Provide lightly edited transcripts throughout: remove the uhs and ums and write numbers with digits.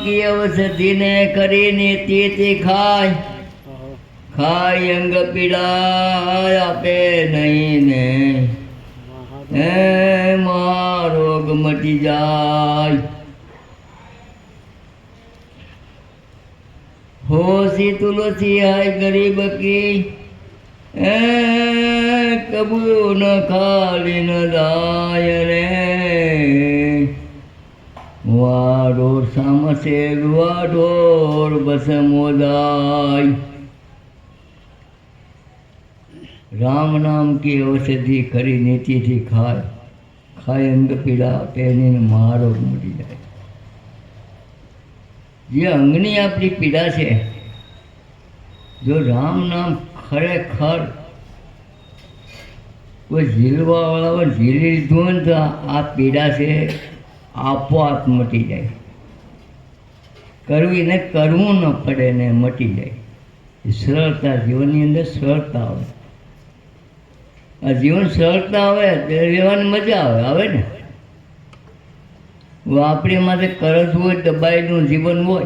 की औषधि ने करी नीति खाय खाय अंग पीड़ा आपे नहीं ने रोग मटी जाय होशी तुलसी है गरीब की कबू न खाली न दाय रे वाडो सामसे वाडोर बस मोदाय राम नाम की औषधि खरी नीति थी खाय खाय अंग पीड़ा पेनी मारो मटी जाए ये अंगनी अपनी पीड़ा है जो राम नाम खरेखर कोई झीलवा वाला झीली लीधुं तो आ पीड़ा से आपोआप मटी जाए करवी ने करवू न पड़े ने मटी जाए सरलता जीवन अंदर सरलता आवे आ जीवन सरलता आवे तो रहवानी मजा आवे ने वो अपनी माथे करज हो दबाएलू जीवन हो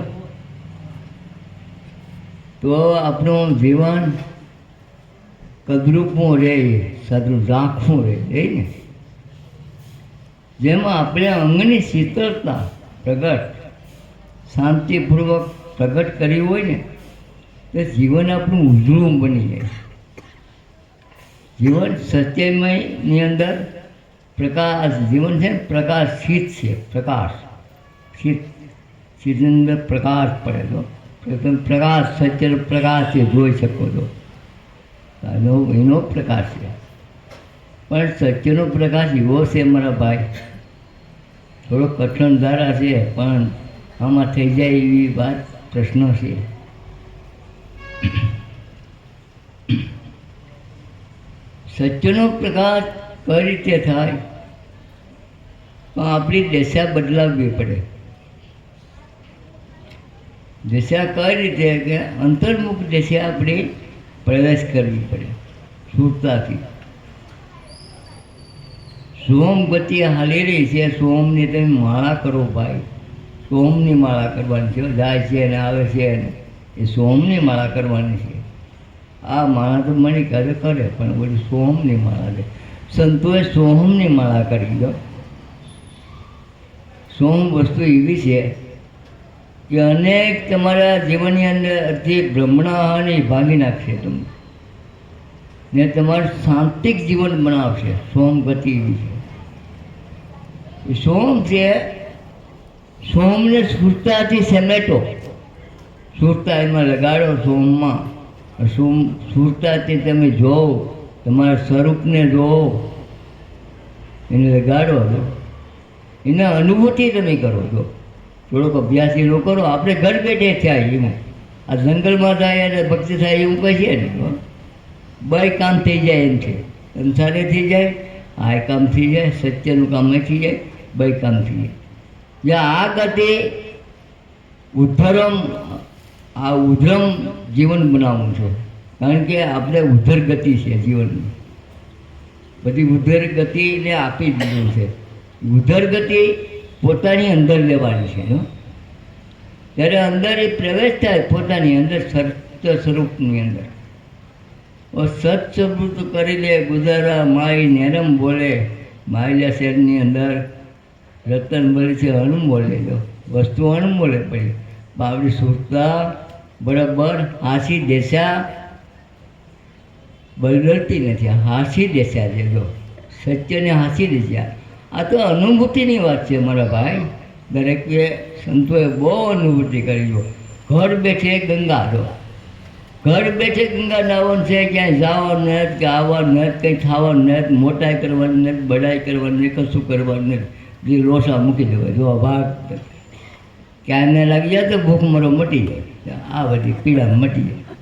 तो आपनु जीवन कदरूपू रहे सादू राखवू रहे ने जेमां अपने अंगनी शीतलता प्रगट शांतिपूर्वक प्रगट करी होय ने तो जीवन आपणुं उजळुं बनी जाए जीवन सत्यमय अंदर प्रकाश जीवन है प्रकाशित है प्रकाश शीत शीत अंदर प्रकाश पड़े तो प्रकाश सत्य प्रकाश से જોઈ શકો છો એનો પ્રકાશ છે પણ સત્યનો પ્રકાશ એવો છે મારા ભાઈ થોડો કઠણ ધારા છે પણ આમાં થઈ જાય એવી વાત પ્રશ્ન છે સત્યનો પ્રકાશ કઈ રીતે થાય તો આપણી દિશા બદલાવવી પડે દિશા કઈ રીતે કે અંતર્મુખ દિશા આપણે પ્રવેશ કરવી પડે શુદ્ધતાથી સોમ ગતિ હાલી રહી છે સોમની તમે માળા કરો ભાઈ સોમની માળા કરવાની છે જાય છે અને આવે છે અને એ સોમની માળા કરવાની છે આ માળા તો મણી કરે પણ બધી સોમની માળા છે સંતોએ સોહમની માળા કરી દો સોમ વસ્તુ એવી છે કે અનેક તમારા જીવનની અંદરથી ભ્રમણાને ભાંગી નાખશે તમને ને તમારું શાંતિક જીવન બનાવશે સોમ ગતિ એવી છે સોમ છે સોમને સુરતાથી સમેટો સુરતા એમાં લગાડો સોમમાં સુરતાથી તમે જોવો તમારા સ્વરૂપને જોવો એને લગાડો છો એને અનુભૂતિ તમે કરો છો થોડોક અભ્યાસ એનો કરો આપણે ઘર બેઠે થાય એમાં આ જંગલમાં થાય અને ભક્તિ થાય એવું કહે છે ને બે કામ થઈ જાય એમ છે સંસારે થઈ જાય આ કામ થઈ જાય સત્યનું કામ થઈ જાય બે કામ થઈ જાય આ ગતિ ઉદ્ધરમ જીવન બનાવવું છે કારણ કે આપણે ઉદ્ધર ગતિ છે જીવનની બધી ઉદ્ધર ગતિને આપી દીધું છે ઉદ્ધર ગતિ પોતાની અંદર લેવાની છે ત્યારે અંદર એ પ્રવેશ થાય પોતાની અંદર સત્ય સ્વરૂપની અંદર સત સ્વરૂપ કરી લે ગુજારા માય નેરમ બોલે માયલા શહેરની અંદર રતન બોલે છે હણું બોલે જો વસ્તુ હણું બોલે પડી બાવડી સુરતા બરાબર હાસી દેશા બદલતી નથી હાસી દેશા છે જો સત્યને હાસી દેશા આ તો અનુભૂતિની વાત છે મારા ભાઈ દરેકે સંતોએ બહુ અનુભૂતિ કરી જો ઘર બેઠે ગંગા જો ઘર બેઠે ગંગા નાવાનું છે ક્યાંય જવાનું નથી કે આવવાનું નથી કંઈ થવાનું નથી મોટાઈ કરવાની નથી બડાઈ કરવાની નથી કશું કરવાનું નથી જે લોસા મૂકી દેવાય જો ભાગ ક્યાંને લાગી જાય તો ભૂખ મરો મટી જાય આ બધી પીડા મટી જાય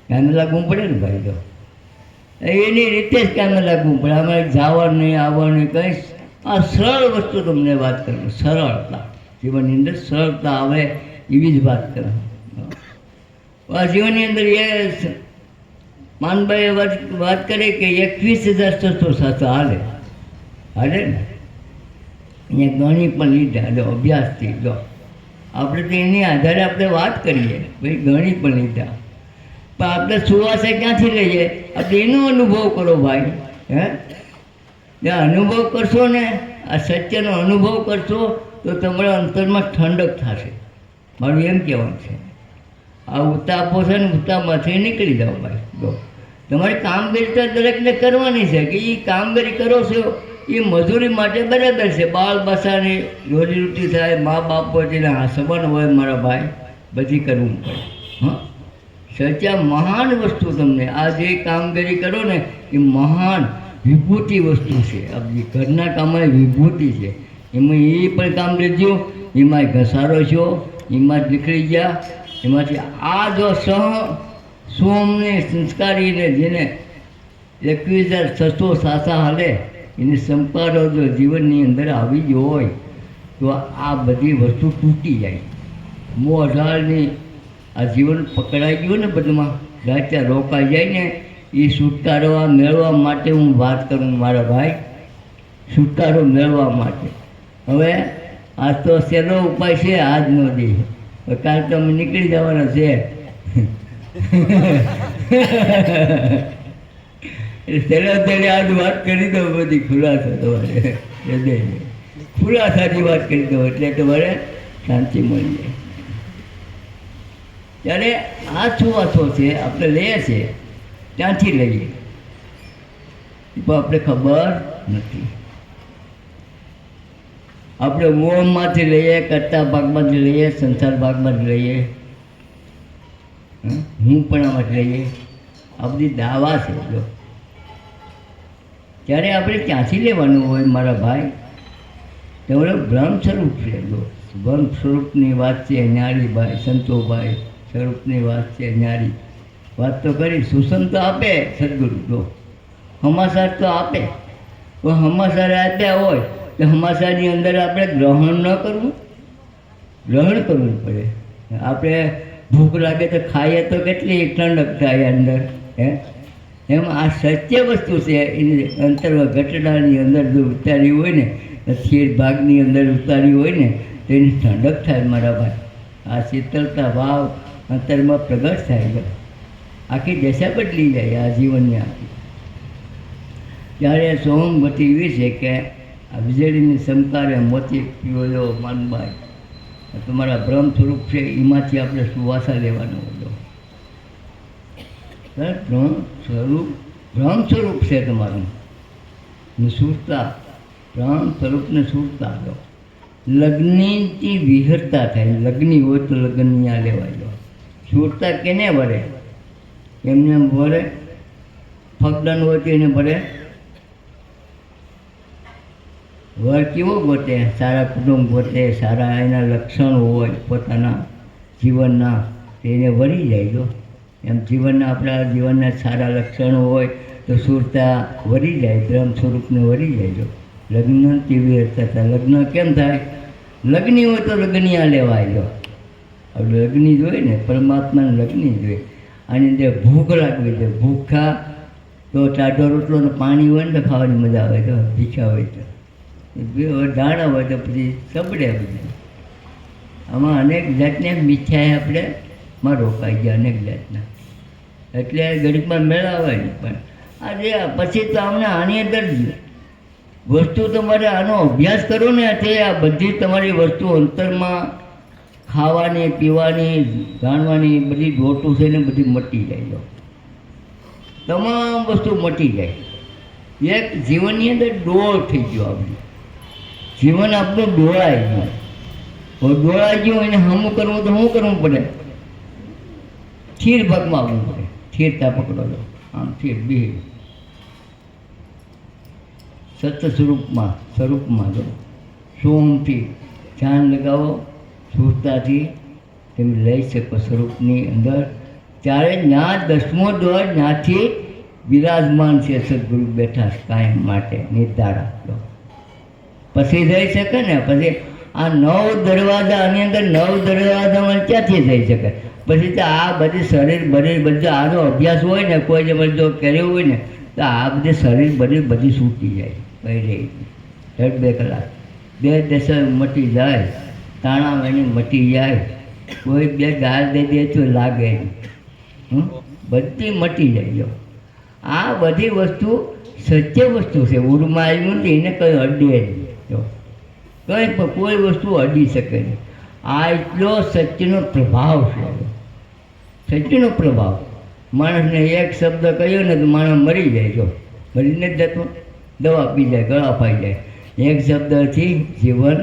ક્યાંને લાગવું પડે ને ભાઈ તો એની રીતે જ ક્યાંને લાગવું પડે અમારે જવાનું નહીં આવવાનું કંઈ આ સરળ વસ્તુ તમને વાત કરું સરળતા જીવનની અંદર સરળતા આવે એવી જ વાત કરું આ જીવનની અંદર એ માનભાઈએ વાત કરી કે 21,607 હાલે ને અહીંયા ગણી પણ લીધા જો અભ્યાસથી જો આપણે તો એની આધારે આપણે વાત કરીએ, ભાઈ ગણી પણ લીધા, પણ આપણે સુવાસે ક્યાંથી લઈએ? આપણે એનો અનુભવ કરો ભાઈ. હે, જ્યાં અનુભવ કરશો ને, આ સત્યનો અનુભવ કરશો તો તમારા અંતરમાં ઠંડક થશે. મારું એમ કહેવાનું છે. આ ઉતાપો છે ને, ઉતાપમાંથી નીકળી જાઓ ભાઈ. જો તમારી કામગીરી તો દરેકને કરવાની છે, કે એ કામગીરી કરો છો એ મજૂરી માટે બરાબર છે. બાળ બસાની રોજીરોટી થાય, મા બાપ વચ્ચેના આ સંબંધ હોય મારા ભાઈ, બધી કરવું પડે. હા, સચ્ચા મહાન વસ્તુ તમને આ જે કામગીરી કરો ને એ મહાન વિભૂતિ વસ્તુ છે. આપણી ઘરના કામમાં વિભૂતિ છે. એમાં એ પણ કામ લેજો, એમાં ઘસારો છો, એમાં જ નીકળી ગયા. એમાંથી આ જો સોમને સંસ્કારીને જેને 21,600 સાસા હાલે એને સંપાદો જો જીવનની અંદર આવી જ હોય તો આ બધી વસ્તુ તૂટી જાય. મોહ અઢારની આ જીવન પકડાઈ ગયું ને બધુંમાં, ત્યાં રોકાઈ જાય ને, એ છુટકારો મેળવવા માટે હું વાત કરું મારા ભાઈ, છુટકારો મેળવવા માટે. હવે આજ તો સહેલો ઉપાય છે, આજ નો દે, કાલ તો અમે નીકળી જવાના છે. સહેલો આજ વાત કરી દો, બધી ખુલાસા તમારે હૃદયને ખુલાસાની વાત કરી દો એટલે તમારે શાંતિ મળી જાય. ત્યારે આ સુવાસો છે આપણે લઈએ છીએ, ત્યાંથી લઈએ પણ આપણે ખબર નથી. આપણે મોહમાંથી લઈએ, કરતા ભાગમાંથી લઈએ, સંસાર ભાગમાંથી લઈએ, હું પણ આમાંથી લઈએ. આ બધી દાવા છે. જો ત્યારે આપણે ક્યાંથી લેવાનું હોય મારા ભાઈ? તમારો બ્રહ્મ સ્વરૂપ છે. જો બ્રહ્મ સ્વરૂપની વાત છે ન્યારી ભાઈ, સંતોભાઈ સ્વરૂપની વાત છે ન્યારી. વાત તો કરી, સુસન તો આપે સદગુરુ, જો હમાસાર તો આપે, તો હમાસાર આપ્યા હોય તો હમાસારની અંદર આપણે ગ્રહણ ન કરવું, ગ્રહણ કરવું પડે. આપણે ભૂખ લાગે તો ખાઈએ તો કેટલી ઠંડક થાય અંદર. હે, એમ આ સત્ય વસ્તુ છે. એની અંતરમાં ઘટનાની અંદર જો ઉતારી હોય ને, શેર ભાગની અંદર ઉતારી હોય ને તો એની ઠંડક થાય મારા ભાઈ. આ શીતળતા ભાવ અંતરમાં પ્રગટ થાય, આખી દશા બદલી જાય આ જીવનની આખી. ત્યારે સોમવતી એવી છે કે આ વીજળીની સમકારે મોતી પીવો માનભાઈ, તમારા બ્રહ્મ સ્વરૂપ છે, એમાંથી આપણે સુવાસા લેવાનો હતો. બ્રહ્મ સ્વરૂપ છે તમારું ને સુરતા, બ્રહ્મ સ્વરૂપને સુરતા લો. લગ્નથી વિહરતા થાય, લગ્ની હોય તો લગ્ન ત્યાં લેવાય લો. સુરતા કેને ભરે? એમને એમ ભરે. ફગડન હોય તો એને ભરે. વર કેવો ગોતે? સારા કુટુંબ ગોતે, સારા એના લક્ષણ હોય પોતાના જીવનના, એને વળી જાય. જો એમ જીવનના આપણા જીવનના સારા લક્ષણો હોય તો સુરતા વળી જાય, બ્રહ્મ સ્વરૂપને વળી જાય. જો લગ્નથી વિહરતા હતા. લગ્ન કેમ થાય? લગ્ની હોય તો લગ્નિયા લેવાય. જો આપણે લગ્ની જોઈએ ને, પરમાત્માને લગ્ની જોઈએ. આની અંદર ભૂખ લાગવી જોઈએ. ભૂખા તો ટાઢો રોટલો ને પાણી હોય ને તો ખાવાની મજા આવે. તો ભીખા હોય તો દાણા હોય તો પછી સબડે બધું. આમાં અનેક જાતને મીઠાઈ આપણે માં રોકાઈ ગયા, અનેક જાતના. એટલે ગરીબમાં મેળાવાય નહીં. પણ આજે પછી તો અમને આની અંદર વસ્તુ તમારે આનો અભ્યાસ કરો ને, તે આ બધી તમારી વસ્તુ અંતરમાં ખાવાની, પીવાની, જાણવાની બધી ડોટું છે ને બધી મટી જાય. તમામ વસ્તુ મટી જાય. એક જીવનની અંદર ડોળ થઈ ગયો. આપણું જીવન આપણું ડોળાઈ ગયું. ડોળાઈ ગયું એને હમું કરવું તો શું કરવું પડે? સ્થિર ભાગમાં આવવું પડે. સ્થિરતા પકડો લો, આમ સ્થિર બે સત સ્વરૂપમાં જો સોમથી ધ્યાન લગાવો, સુરતાથી તમે લઈ શકો સ્વરૂપની અંદર. ત્યારે ત્યાં 10મો દ્વાર ત્યાંથી બિરાજમાન છે સદગુરુ બેઠા કાયમ માટે નિર્ધારા. પછી જઈ શકે ને. પછી આ 9 દરવાજાની અંદર 9 દરવાજામાં ક્યાંથી જઈ શકે? પછી તો આ બધી શરીર બધું આનો અભ્યાસ હોય ને, કોઈ જે જો કર્યો હોય ને તો આ બધી શરીર બધી છૂટી જાય. કઈ રહી 2 કલાક 2 દશા મટી જાય તાણા એની મટી જાય. કોઈ બે ગાળ દઈ દે તો લાગે બધી મટી જાય. જો આ બધી વસ્તુ સત્ય વસ્તુ છે. ઉરમાં આવ્યું નથી એને કંઈ અડે નહીં. જો કંઈ પણ કોઈ વસ્તુ અડી શકે નહીં. આ એટલો સત્યનો પ્રભાવ છે. સત્યનો પ્રભાવ. માણસને એક શબ્દ કહ્યો ને તો માણસ મરી જાય. જો મરીને જ જતો, દવા પી જાય, ગળા ફાઈ જાય. એક શબ્દથી જીવન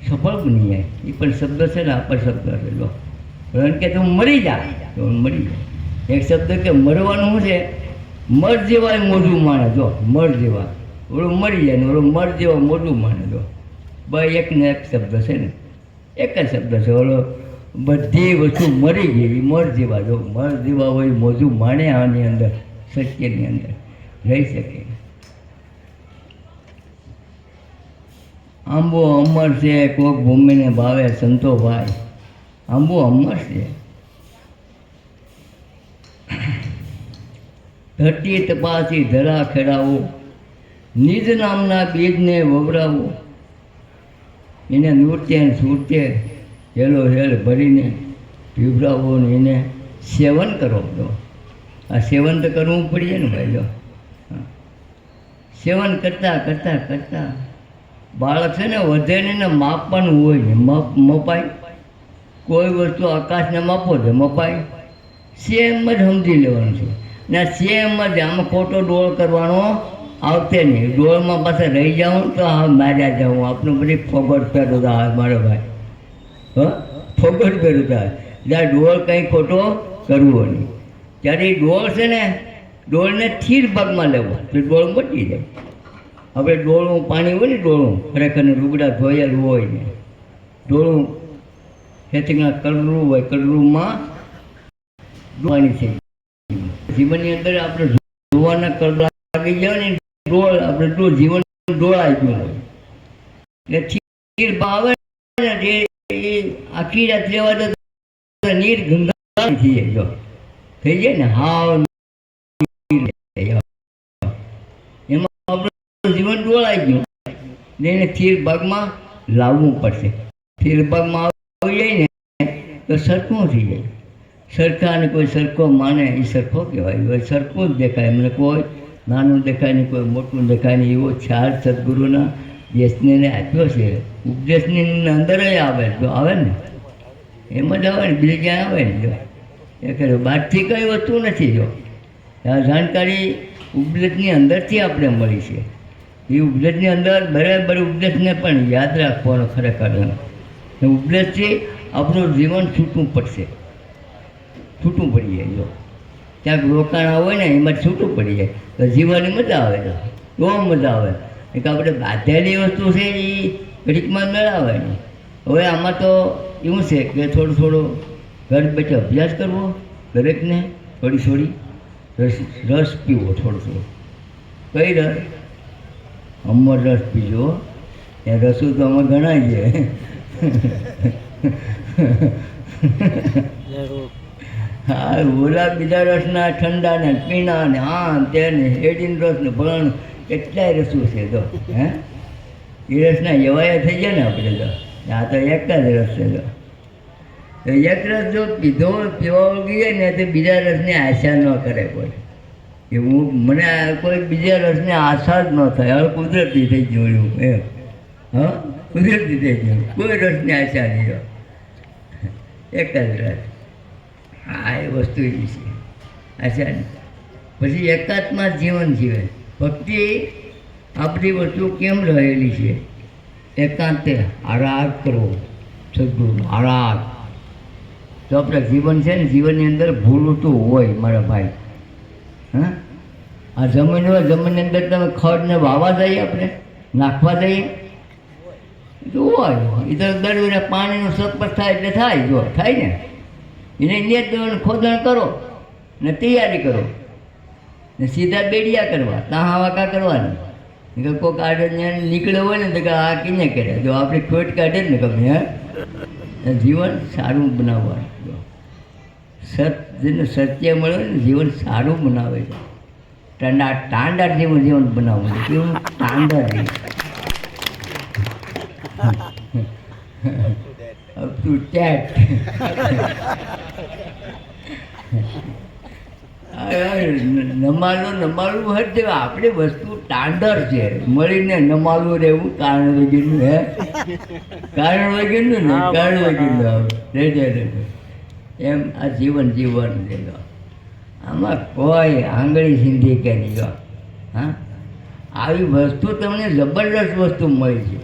સફળ બની જાય. એ પણ શબ્દ છે ને આપણ શબ્દ છે. જો કારણ કે તું મરી જા તો મરી જાય. એક શબ્દ કે મરવાનું શું છે? મર જેવાય મોઢું માણે. જો મર જેવા ઓલું મરી જાય ને ઓલું મર જેવા મોઢું માણે. જો ભાઈ એક ને એક શબ્દ છે ને, એક જ શબ્દ છે. ઓલો બધી વસ્તુ મરી ગઈ મર જેવા. જો મર જેવા હોય મોઢું માણે. આની અંદર સત્યની અંદર રહી શકે. આંબો અમર છે કોક ભૂમિને ભાવે સંતો ભાઈ. આંબો અમર છે. ધરતી તપાસી ધરા ખેડાવો, નિજ નામના બીજને વવરાવો. એને નૃત્ય સુરતે હેલો હેલ ભરીને પીવડાવો ને એને સેવન કરો. તો આ સેવન તો કરવું પડીએ ને ભાઈ. જો સેવન કરતાં કરતાં કરતાં બાળક છે ને વધે ને માપવાનું હોય ને મપાય. કોઈ વસ્તુ આકાશને માપો છે મપાય. સેમ જ સમજી લેવાનું છે ને સેમ જ. આમાં ખોટો ડોળ કરવાનો આવતે નહીં. ડોળમાં પાછા રહી જાઉં તો હા માર્યા જાઉં. આપણું બધી ફોગટ પહેરો થાય મારો ભાઈ. ફોગટ પહેરું થાય. જ્યાં ડોળ કંઈ ખોટો કરવો નહીં. ત્યારે એ ડોળ છે ને ડોળને થીર ભાગમાં લેવો તો ડોળ મટી જાય. આપણે ડોળું પાણી હોય ને ડોળું ખરેખર લુગડા ધોયેલું હોય ને ડોળું ખેતીના કલરું હોય. કલરુમાં પાણી થઈ જીવનની અંદર આપણે ધોવાના કલર લાગી જાય ને ડોળ આપણે જીવન ડોળાઈ ગયું હોય એટલે થીર આવે ને જે આખી રાત લેવા દે નીર ગંગા થઈ જાય. જો થઈ જાય ને હાવ એમાં આપણું જીવન ડોળાઈ ગયું ને એને થીર ભાગમાં લાવવું પડશે. થીર ભાગમાં આવી જાય ને તો સરખું થઈ જાય. સરખાને કોઈ સરખો માને એ સરખો કહેવાય. સરખું જ દેખાય. એમને કોઈ નાનું દેખાય નહીં, કોઈ મોટું દેખાય નહીં. એવો ખ્યાલ સદગુરુના દેશને આપ્યો છે. ઉપદેશની અંદર આવે તો આવે ને એમ જ આવે ને, બીજે ક્યાં આવે ને. જો એ ખરું બહારથી કંઈ વસ્તુ નથી. જો આ જાણકારી ઉપદેશની અંદરથી આપણે મળી છે. એ ઉપદેશની અંદર બરાબર ઉપદેશને પણ યાદ રાખવાનો ખરેખર. ઉપદેશથી આપણું જીવન છૂટવું પડશે. છૂટું પડી જાય. જો ક્યાંક રોકાણા હોય ને એમાં છૂટું પડી જાય તો જીવવાની મજા આવે. તો બહુ મજા આવે. એક આપણે બાંધેલી વસ્તુ છે એ ઘડીકમાં મેળાવે નહીં. હવે આમાં તો એવું છે કે થોડું થોડું ઘર બેઠે અભ્યાસ કરવો દરેકને. થોડી થોડી રસ પીવો. થોડું થોડું કઈ રસ? અમર રસ પીજો. એ રસું તો અમે ગણાય છે. હા ઓલા બીજા રસના ઠંડા ને પીણા ને હા તેને હેડીન રસ ને ભણ કેટલાય રસું છે. તો હે એ રસના એવાયા થઈ ગયા ને આપણે. તો આ તો એક જ રસ છે. તો એક રસ જો પીધો પીવા ગઈએ ને તો બીજા રસની આશા ન કરે કોઈ. એવું મને કોઈ બીજા રસની આશા જ ન થાય. હવે કુદરતી થઈ જોયું એમ. હા કુદરતી થઈ ગયું. કોઈ રસની આશા નહીં. એક જ રસ. આ એ વસ્તુ એવી છે. આશા નહીં. પછી એકાત્મા જીવન જીવે. ભક્તિ આપણી વસ્તુ કેમ રહેલી છે? એકાંતે આરાધ કરવો સદગુરુનો આરાધ. તો આપણે જીવન છે ને જીવનની અંદર ભૂલું તો હોય મારા ભાઈ. હા આ જમીન હોય જમીનની અંદર તમે ખડને વાવા જઈએ આપણે નાખવા જઈએ તો હોય. એ તો દર વખતે પાણીનું સપસ થાય એટલે થાય. જો થાય ને એને નિયત દેવાનું ખોદણ કરો ને તૈયારી કરો ને સીધા બેડિયા કરવા. તાહા વાંકા કરવાની. કોઈક આડે નીકળ્યો હોય ને તો કે આ કિને કર્યા. જો આપણે ખોટ કાઢે ને ગમે હે જીવન સારું બનાવવાનું. જેને સત્ય મળે ને જીવન સારું બનાવે છે. સ્ટાન્ડર્ડ જેવું જીવન બનાવવું છે. કેવું સ્ટાન્ડર્ડ અપ ટુ ટેટ. નમાલું હશે આપણી વસ્તુ સ્ટાન્ડર્ડ છે, મળીને નમાલું રહેવું કારણ વગેરેનું હે કારણ વગેરેનું ને કારણ વગેરેનું રેડે એમ આ જીવન જીવવાનું છે. આમાં કોઈ આંગળી સિંધી કે નહીં. હા, આવી વસ્તુ તમને જબરદસ્ત વસ્તુ મળી છે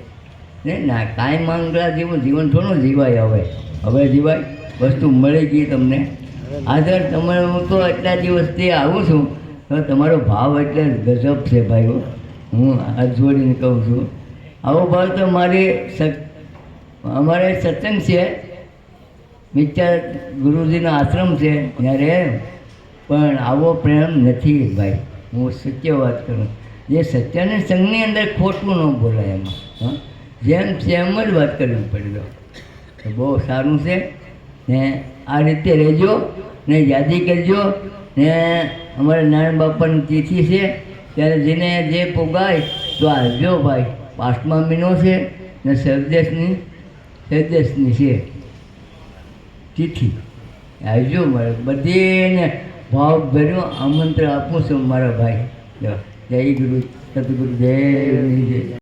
ને. ના કાંઈ માંગલા જેવું જીવન થોડું જીવાય. હવે જીવાય વસ્તુ મળી ગઈ તમને. આગળ તમારે હું તો એટલા દિવસથી આવું છું તો તમારો ભાવ એટલે ગજબ છે ભાઈ. હું હાથ જોડીને કહું છું, આવો ભાવ તો અમારે સત્સંગ છે, મિત્ર ગુરુજીનો આશ્રમ છે ત્યારે, પણ આવો પ્રેમ નથી ભાઈ. હું સત્ય વાત કરું, જે સત્યને સંઘની અંદર ખોટું ન બોલાય એમાં. હા, જેમ સેમ જ વાત કરવી પડે તો બહુ સારું છે ને. આ રીતે રહેજો ને, યાદી કરજો ને. અમારા નારાયણ બાપાની તિથિ છે ત્યારે જેને જે પોગાય તો આવજો ભાઈ. 5મા મહિનો છે ને સરદેશની છે તિથિ. આવજો મારે બધીને ભાવ ભર્યો આમંત્રણ આપું છું મારા ભાઈ. જય ગુરુ સદગુરુ જય.